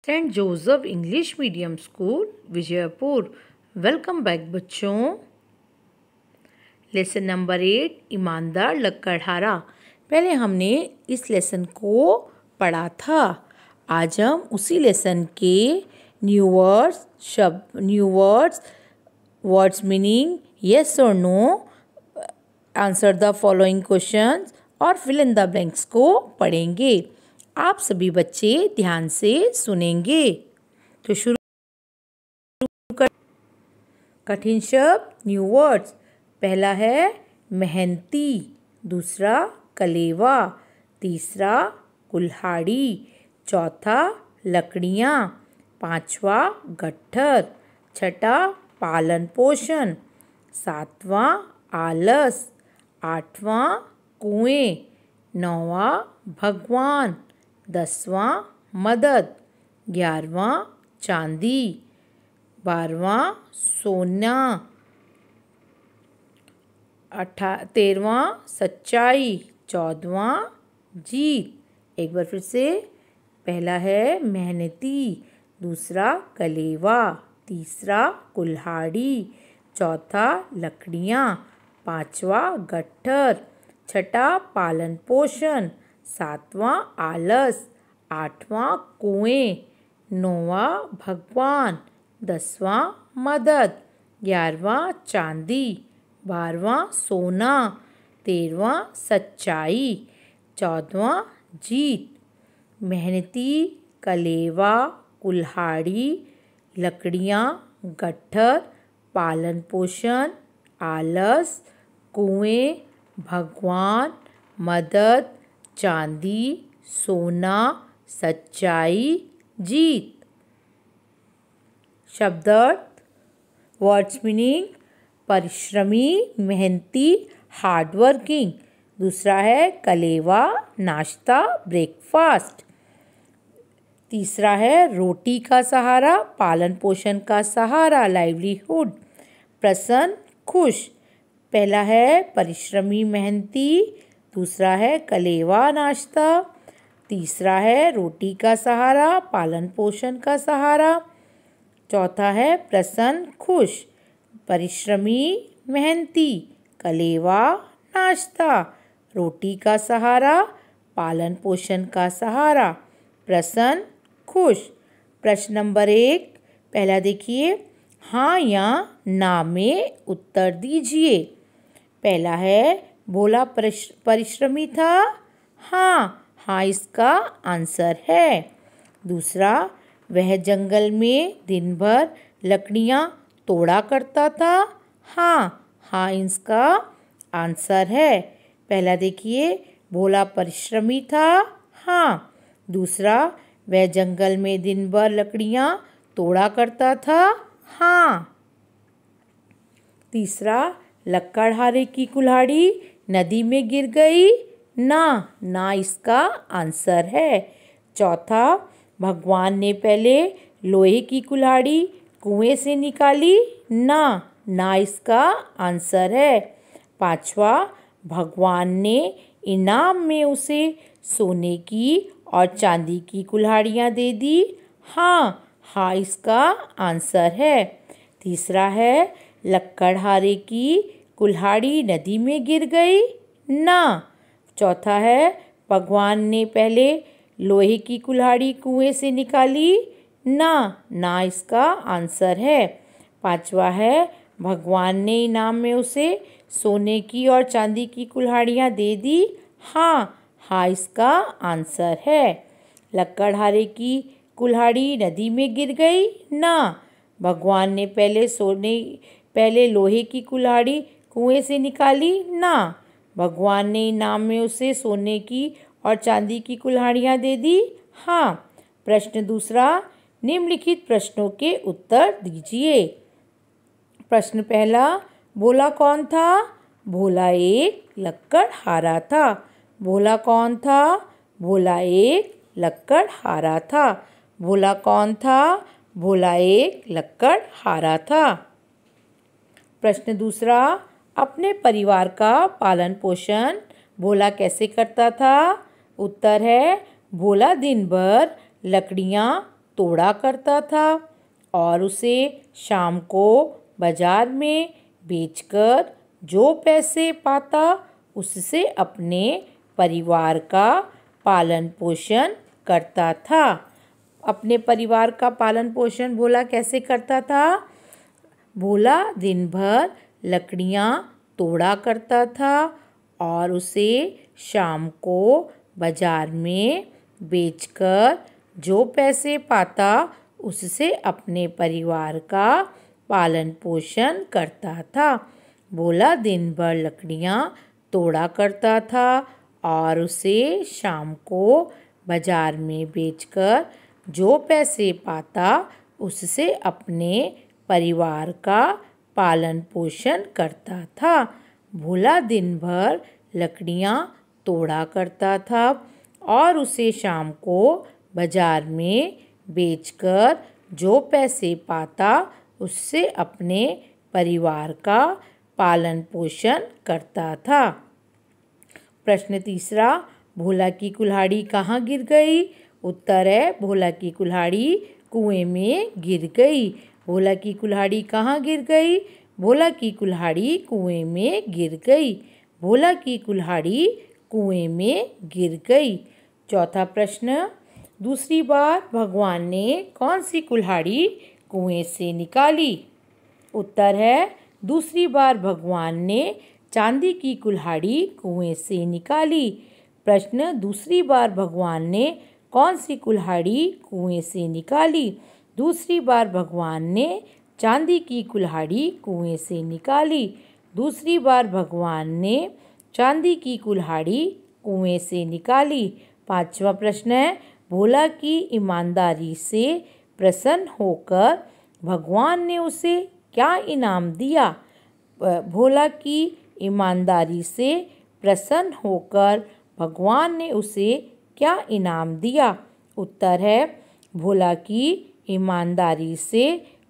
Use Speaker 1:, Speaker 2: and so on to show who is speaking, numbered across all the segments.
Speaker 1: Saint Joseph English medium school Vijaypur. Welcome back बच्चों। Lesson number 8 ईमानदार लकड़हारा। पहले हमने इस लेसन को पढ़ा था। आज हम उसी लेसन के new words words meaning yes और no, answer the following questions और फिल इन द ब्लैंक्स को पढ़ेंगे। आप सभी बच्चे ध्यान से सुनेंगे। तो शुरू कर। कठिन शब्द न्यू वर्ड्स। पहला है मेहनती, दूसरा कलेवा, तीसरा कुल्हाड़ी, चौथा लकड़ियाँ, पांचवा गट्ठर, छठा पालन पोषण, सातवां आलस, आठवां कुएं, नौवां भगवान, 10वां मदद, 11वां चांदी, 12वां सोना, 13वां सच्चाई, 14वां जीत। एक बार फिर से। पहला है मेहनती, दूसरा कलेवा, तीसरा कुल्हाड़ी, चौथा लकड़ियाँ, पांचवा गट्ठर, छठा पालन पोषण, सातवां आलस, आठवां कुएं, नौवां भगवान, 10वां मदद, 11वां चांदी, 12वां सोना, 13वां सच्चाई, 14वां जीत। मेहनती, कलेवा, कुल्हाड़ी, लकड़ियाँ, गट्ठर, पालन पोषण, आलस, कुएं, भगवान, मदद, चांदी, सोना, सच्चाई, जीत। शब्दार्थ वर्ड्स मीनिंग परिश्रमी, मेहनती, हार्डवर्किंग। दूसरा है कलेवा, नाश्ता, ब्रेकफास्ट। तीसरा है रोटी का सहारा, पालन पोषण का सहारा, लाइवलीहुड। प्रसन्न, खुश। पहला है परिश्रमी, मेहनती, दूसरा है कलेवा, नाश्ता, तीसरा है रोटी का सहारा, पालन पोषण का सहारा, चौथा है प्रसन्न, खुश। परिश्रमी, मेहनती, कलेवा, नाश्ता, रोटी का सहारा, पालन पोषण का सहारा, प्रसन्न, खुश। प्रश्न नंबर 1 पहला देखिए, हाँ या ना में उत्तर दीजिए। पहला है भोला परिश्रमी था। हाँ इसका आंसर है। दूसरा, वह जंगल में दिन भर लकड़ियाँ तोड़ा करता था। हाँ इसका आंसर है। पहला देखिए, भोला परिश्रमी था। हाँ। दूसरा, वह जंगल में दिन भर लकड़ियाँ तोड़ा करता था। हाँ। तीसरा, लकड़हारे की कुल्हाड़ी नदी में गिर गई। ना इसका आंसर है। चौथा, भगवान ने पहले लोहे की कुल्हाड़ी कुएं से निकाली। ना इसका आंसर है। पांचवा, भगवान ने इनाम में उसे सोने की और चांदी की कुल्हाड़ियाँ दे दी। हाँ इसका आंसर है। तीसरा है, लकड़हारे की कुल्हाड़ी नदी में गिर गई। चौथा है, भगवान ने पहले लोहे की कुल्हाड़ी कुएं से निकाली। ना इसका आंसर है। पांचवा है, भगवान ने इनाम में उसे सोने की और चांदी की कुल्हाड़ियाँ दे दी। हाँ इसका आंसर है। लकड़हारे की कुल्हाड़ी नदी में गिर गई। भगवान ने पहले लोहे की कुल्हाड़ी कुएं से निकाली। भगवान ने इनाम में उसे सोने की और चांदी की कुल्हाड़ियाँ दे दी। प्रश्न दूसरा, निम्नलिखित प्रश्नों के उत्तर दीजिए। प्रश्न पहला, भोला कौन था? भोला एक लकड़हारा था। भोला कौन था? भोला एक लकड़हारा था। भोला कौन था? भोला एक लकड़हारा था। प्रश्न दूसरा, अपने परिवार का पालन पोषण भोला कैसे करता था? उत्तर है, भोला दिन भर लकड़ियाँ तोड़ा करता था और उसे शाम को बाजार में बेचकर जो पैसे पाता उससे अपने परिवार का पालन पोषण करता था। अपने परिवार का पालन पोषण भोला कैसे करता था? भोला दिन भर लकड़ियाँ तोड़ा करता था और उसे शाम को बाजार में बेचकर जो पैसे पाता उससे अपने परिवार का पालन पोषण करता था। भोला दिन भर लकड़ियाँ तोड़ा करता था और उसे शाम को बाजार में बेचकर जो पैसे पाता उससे अपने परिवार का पालन पोषण करता था। भोला दिन भर लकड़ियाँ तोड़ा करता था और उसे शाम को बाजार में बेचकर जो पैसे पाता उससे अपने परिवार का पालन पोषण करता था। प्रश्न तीसरा, भोला की कुल्हाड़ी कहाँ गिर गई? उत्तर है भोला की कुल्हाड़ी कुएं में गिर गई। भोला की कुल्हाड़ी कहाँ गिर गई? भोला की कुल्हाड़ी कुएं में गिर गई। भोला की कुल्हाड़ी कुएं में गिर गई। चौथा प्रश्न, दूसरी बार भगवान ने कौन सी कुल्हाड़ी कुएं से निकाली? उत्तर है दूसरी बार भगवान ने चांदी की कुल्हाड़ी कुएं से निकाली। प्रश्न, दूसरी बार भगवान ने कौन सी कुल्हाड़ी कुएं से निकाली? दूसरी बार भगवान ने चांदी की कुल्हाड़ी कुएं से निकाली। दूसरी बार भगवान ने चांदी की कुल्हाड़ी कुएं से निकाली। पांचवा प्रश्न है, भोला की ईमानदारी से प्रसन्न होकर भगवान ने उसे क्या इनाम दिया? भोला की ईमानदारी से प्रसन्न होकर भगवान ने उसे क्या इनाम दिया? उत्तर है भोला की ईमानदारी से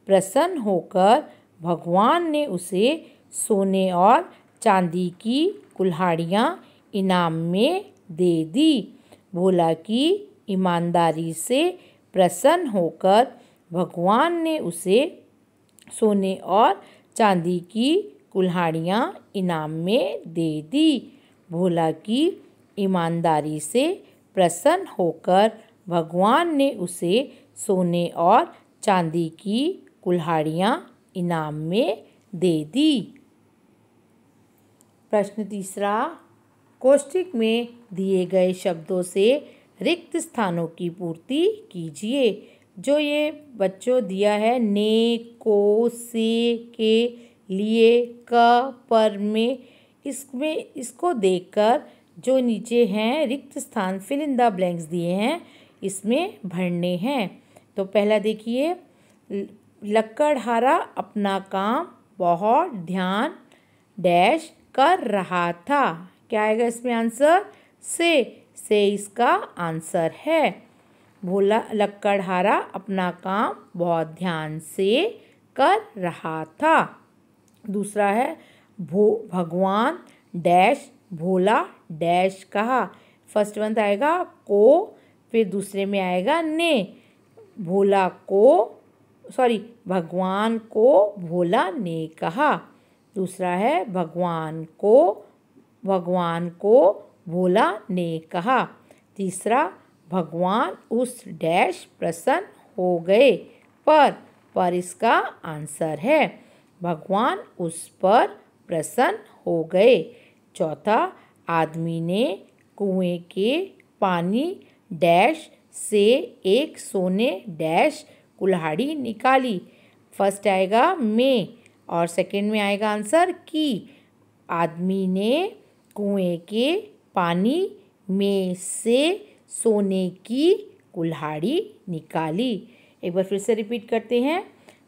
Speaker 1: प्रसन्न होकर भगवान ने उसे सोने और चांदी की कुल्हाड़ियाँ इनाम में दे दी। भोला की ईमानदारी से प्रसन्न होकर भगवान ने उसे सोने और चांदी की कुल्हाड़ियाँ इनाम में दे दी। भोला की ईमानदारी से प्रसन्न होकर भगवान ने उसे सोने और चांदी की कुल्हाड़ियाँ इनाम में दे दी। प्रश्न तीसरा, कोष्ठक में दिए गए शब्दों से रिक्त स्थानों की पूर्ति कीजिए। जो ये बच्चों दिया है ने, को, से, के, लिए, क, पर, में, इसमें इसको देखकर जो नीचे हैं रिक्त स्थान फिल इन द ब्लैंक्स दिए हैं इसमें भरने हैं। तो पहला देखिए, लकड़हारा अपना काम बहुत ध्यान डैश कर रहा था। क्या आएगा इसमें आंसर? से इसका आंसर है। भोला लकड़हारा अपना काम बहुत ध्यान से कर रहा था। दूसरा है भगवान डैश भोला डैश कहा। फर्स्ट वन आएगा को, फिर दूसरे में आएगा ने। भोला को भगवान को भोला ने कहा। दूसरा है भगवान को भोला ने कहा। तीसरा, भगवान उस डैश प्रसन्न हो गए। पर इसका आंसर है। भगवान उस पर प्रसन्न हो गए। चौथा, आदमी ने कुएं के पानी डैश से एक सोने डैश कुल्हाड़ी निकाली। फर्स्ट आएगा में और सेकंड में आएगा आंसर की। आदमी ने कुएं के पानी में से सोने की कुल्हाड़ी निकाली। एक बार फिर से रिपीट करते हैं।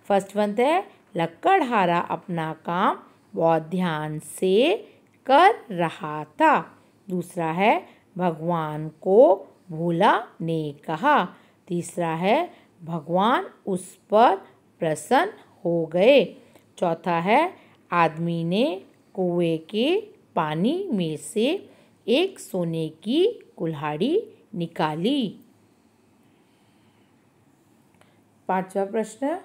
Speaker 1: फर्स्ट वन है लकड़हारा अपना काम बहुत ध्यान से कर रहा था। दूसरा है भगवान को भोला ने कहा। तीसरा है भगवान उस पर प्रसन्न हो गए। चौथा है आदमी ने कुएं के पानी में से एक सोने की कुल्हाड़ी निकाली। 5वां प्रश्न,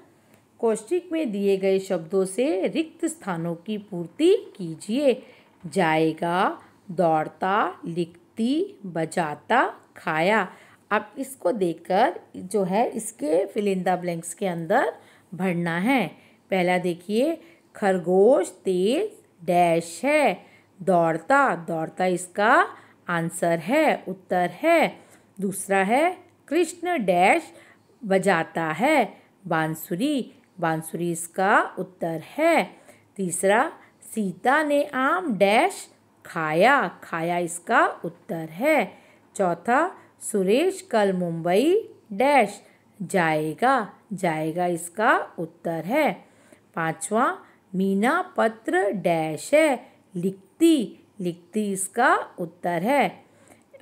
Speaker 1: कोष्ठक में दिए गए शब्दों से रिक्त स्थानों की पूर्ति कीजिए। जाएगा, दौड़ता, लिखती, बजाता, खाया। अब इसको देखकर जो है इसके फिल इन द ब्लैंक्स के अंदर भरना है। पहला देखिए, खरगोश तेज डैश है। दौड़ता, दौड़ता इसका आंसर है, उत्तर है। दूसरा है, कृष्ण डैश बजाता है। बांसुरी, बांसुरी इसका उत्तर है। तीसरा, सीता ने आम डैश खाया। खाया इसका उत्तर है। चौथा, सुरेश कल मुंबई डैश जाएगा। जाएगा इसका उत्तर है। पांचवा, मीना पत्र डैश है। लिखती, लिखती इसका उत्तर है।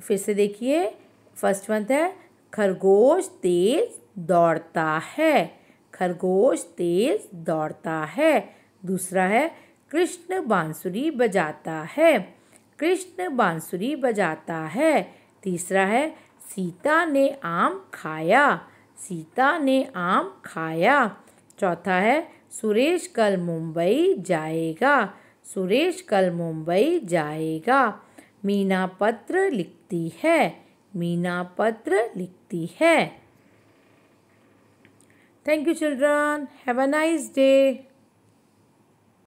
Speaker 1: फिर से देखिए, फर्स्ट वन है, खरगोश तेज दौड़ता है। खरगोश तेज दौड़ता है। दूसरा है, कृष्ण बांसुरी बजाता है। कृष्ण बांसुरी बजाता है। तीसरा है, सीता ने आम खाया। सीता ने आम खाया। चौथा है, सुरेश कल मुंबई जाएगा। सुरेश कल मुंबई जाएगा। मीना पत्र लिखती है। मीना पत्र लिखती है। Thank you children. Have a nice day.